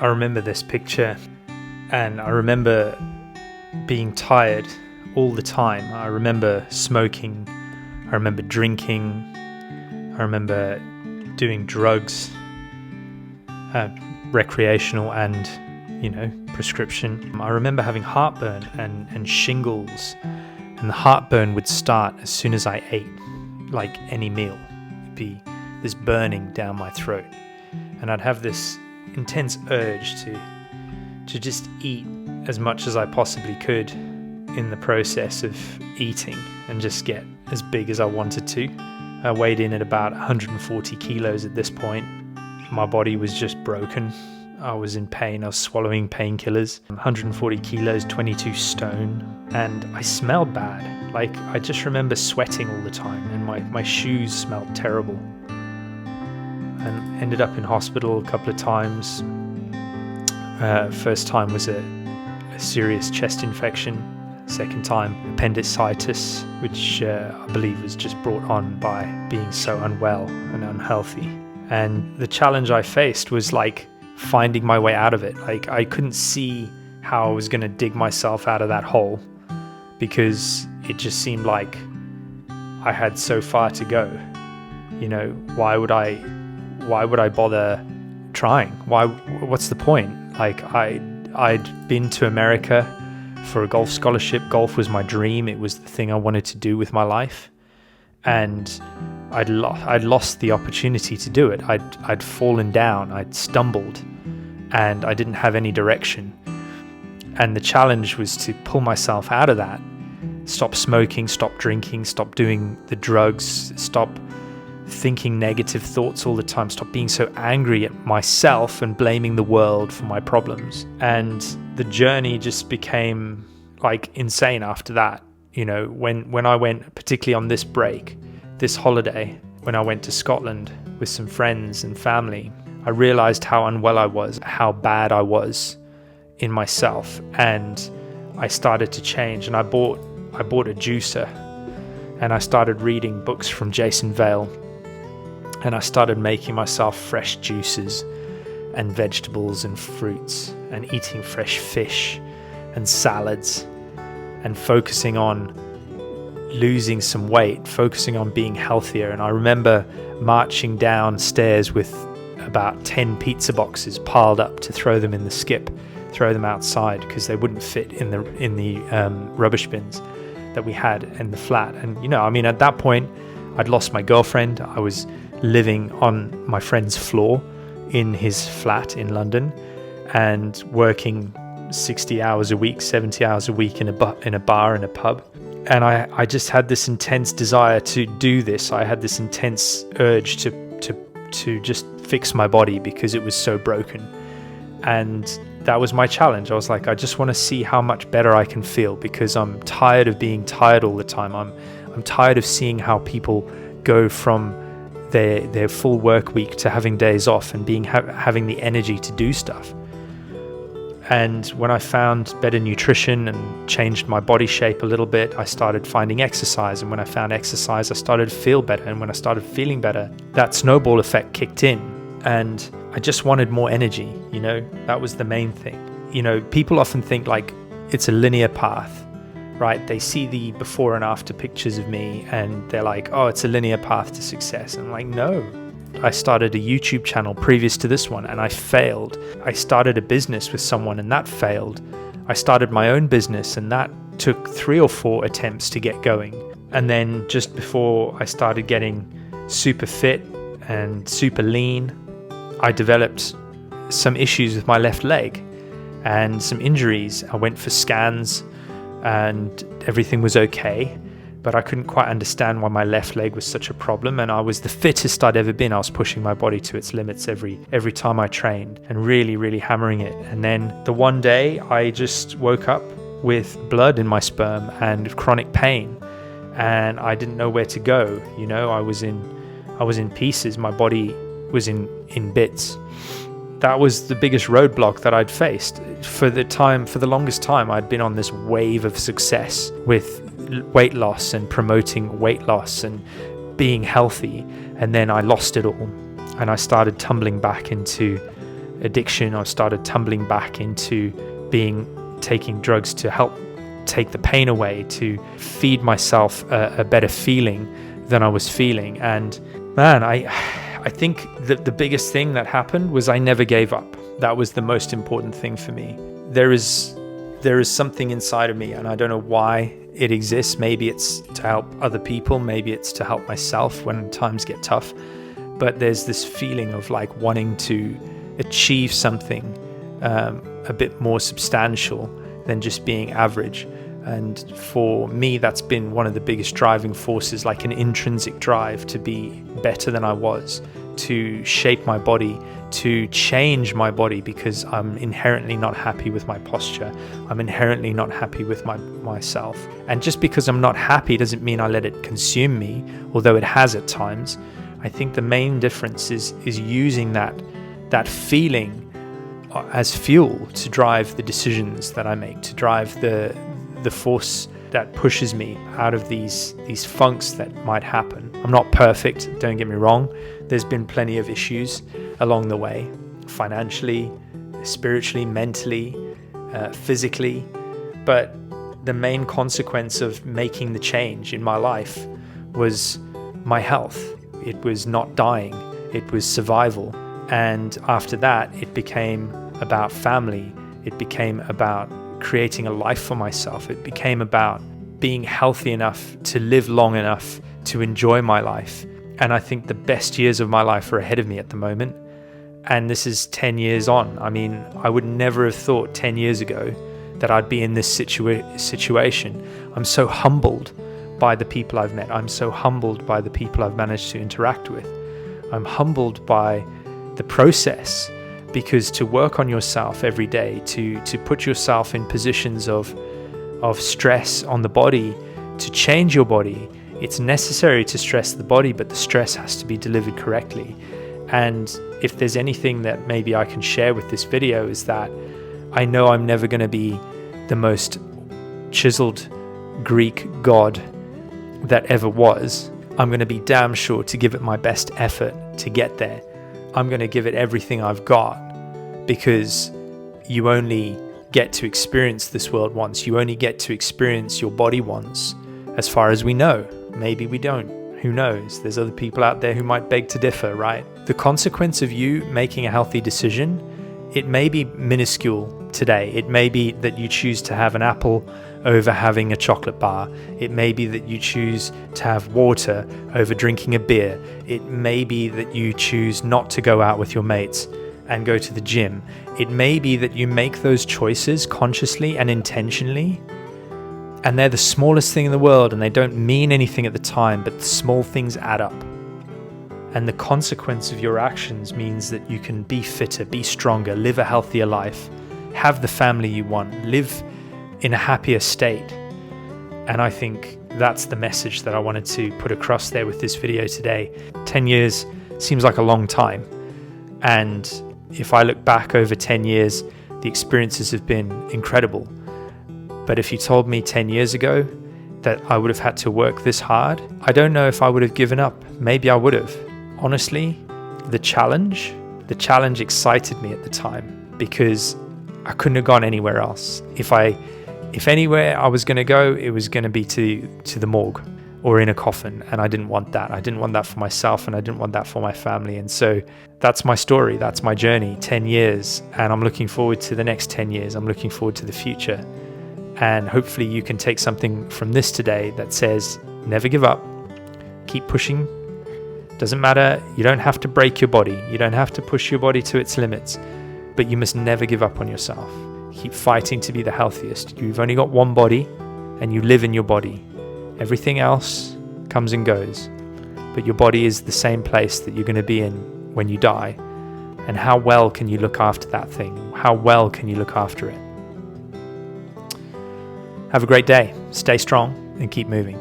I remember this picture, and I remember being tired all the time. I remember smoking, I remember drinking, I remember doing drugs, recreational and, prescription. I remember having heartburn and shingles, and the heartburn would start as soon as I ate, like any meal. It'd be this burning down my throat, and I'd have this intense urge to just eat as much as I possibly could in the process of eating and just get as big as I wanted to. I weighed in at about 140 kilos at this point. My body was just broken. I was in pain. I was swallowing painkillers. 140 kilos, 22 stone, and I smelled bad. Like, I just remember sweating all the time, and my shoes smelled terrible. And ended up in hospital a couple of times. First time was a serious chest infection. Second time, appendicitis, which I believe was just brought on by being so unwell and unhealthy. And the challenge I faced was like finding my way out of it. Like, I couldn't see how I was going to dig myself out of that hole, because it just seemed like I had so far to go. Why would I bother trying? What's the point? Like, I'd been to America for a golf scholarship. Golf was my dream. It was the thing I wanted to do with my life, and I'd lost the opportunity to do it. I'd fallen down, I'd stumbled, and I didn't have any direction. And the challenge was to pull myself out of that. Stop smoking, stop drinking, stop doing the drugs, stop thinking negative thoughts all the time, stop being so angry at myself and blaming the world for my problems. And the journey just became like insane after that. When I went, particularly on this break, this holiday, when I went to Scotland with some friends and family, I realized how unwell I was, how bad I was in myself, and I started to change. And I bought a juicer, and I started reading books from Jason Vale, and I started making myself fresh juices and vegetables and fruits, and eating fresh fish and salads, and focusing on losing some weight, focusing on being healthier. And I remember marching downstairs with about 10 pizza boxes piled up to throw them in the skip, throw them outside, because they wouldn't fit in the rubbish bins that we had in the flat. And at that point, I'd lost my girlfriend. I was living on my friend's floor in his flat in London, and working 60 hours a week, 70 hours a week in a bar and a pub. And I just had this intense desire to do this. I had this intense urge to just fix my body because it was so broken. And that was my challenge. I was like, I just want to see how much better I can feel, because I'm tired of being tired all the time. I'm tired of seeing how people go from their full work week to having days off and having the energy to do stuff. And when I found better nutrition and changed my body shape a little bit, I started finding exercise. And when I found exercise, I started to feel better. And when I started feeling better, that snowball effect kicked in. And I just wanted more energy, that was the main thing. People often think like it's a linear path, right? They see the before and after pictures of me and they're like, oh, it's a linear path to success. And I'm like, no. I started a YouTube channel previous to this one and I failed. I started a business with someone and that failed. I started my own business and that took 3 or 4 attempts to get going. And then just before I started getting super fit and super lean, I developed some issues with my left leg and some injuries. I went for scans and everything was okay, but I couldn't quite understand why my left leg was such a problem. And I was the fittest I'd ever been. I was pushing my body to its limits every time I trained and really, really hammering it. And then the one day I just woke up with blood in my sperm and chronic pain, and I didn't know where to go. I was in pieces. My body was in bits. That was the biggest roadblock that I'd faced. For the longest time, I'd been on this wave of success with weight loss and promoting weight loss and being healthy. And then I lost it all. And I started tumbling back into addiction. I started tumbling back into taking drugs to help take the pain away, to feed myself a better feeling than I was feeling. And man, I think that the biggest thing that happened was I never gave up. That was the most important thing for me. There is something inside of me, and I don't know why it exists. Maybe it's to help other people, maybe it's to help myself when times get tough. But there's this feeling of like wanting to achieve something a bit more substantial than just being average. And for me, that's been one of the biggest driving forces, like an intrinsic drive to be better than I was, to shape my body, to change my body, because I'm inherently not happy with my posture. I'm inherently not happy with myself. And just because I'm not happy doesn't mean I let it consume me, although it has at times. I think the main difference is using that feeling as fuel to drive the decisions that I make, to drive the force that pushes me out of these funks that might happen. I'm not perfect, don't get me wrong. There's been plenty of issues along the way, financially, spiritually, mentally, physically. But the main consequence of making the change in my life was my health. It was not dying, it was survival. And after that, it became about family. It became about creating a life for myself. It became about being healthy enough to live long enough to enjoy my life. And I think the best years of my life are ahead of me at the moment. And this is 10 years on. I mean, I would never have thought 10 years ago that I'd be in this situation. I'm so humbled by the people I've met. I'm so humbled by the people I've managed to interact with. I'm humbled by the process, because to work on yourself every day, to put yourself in positions of stress on the body, to change your body, it's necessary to stress the body, but the stress has to be delivered correctly. And if there's anything that maybe I can share with this video, is that I know I'm never going to be the most chiseled Greek god that ever was. I'm going to be damn sure to give it my best effort to get there. I'm going to give it everything I've got, because you only get to experience this world once. You only get to experience your body once, as far as we know. Maybe we don't. Who knows? There's other people out there who might beg to differ, right? The consequence of you making a healthy decision, it may be minuscule today. It may be that you choose to have an apple over having a chocolate bar. It may be that you choose to have water over drinking a beer. It may be that you choose not to go out with your mates and go to the gym. It may be that you make those choices consciously and intentionally, and they're the smallest thing in the world, and they don't mean anything at the time, but the small things add up. And the consequence of your actions means that you can be fitter, be stronger, live a healthier life, have the family you want, live in a happier state. And I think that's the message that I wanted to put across there with this video today. 10 years seems like a long time. And if I look back over 10 years, the experiences have been incredible. But if you told me 10 years ago that I would have had to work this hard, I don't know if I would have given up. Maybe I would have. Honestly, the challenge excited me at the time, because I couldn't have gone anywhere else. If anywhere I was going to go, it was going to be to the morgue or in a coffin, and I didn't want that. I didn't want that for myself, and I didn't want that for my family. And so that's my story, that's my journey, 10 years, and I'm looking forward to the next 10 years. I'm looking forward to the future. And hopefully you can take something from this today that says, never give up, keep pushing. Doesn't matter, you don't have to break your body, you don't have to push your body to its limits, but you must never give up on yourself. Keep fighting to be the healthiest. You've only got one body, and you live in your body. Everything else comes and goes, but your body is the same place that you're going to be in when you die. And how well can you look after that thing? How well can you look after it? Have a great day, stay strong, and keep moving.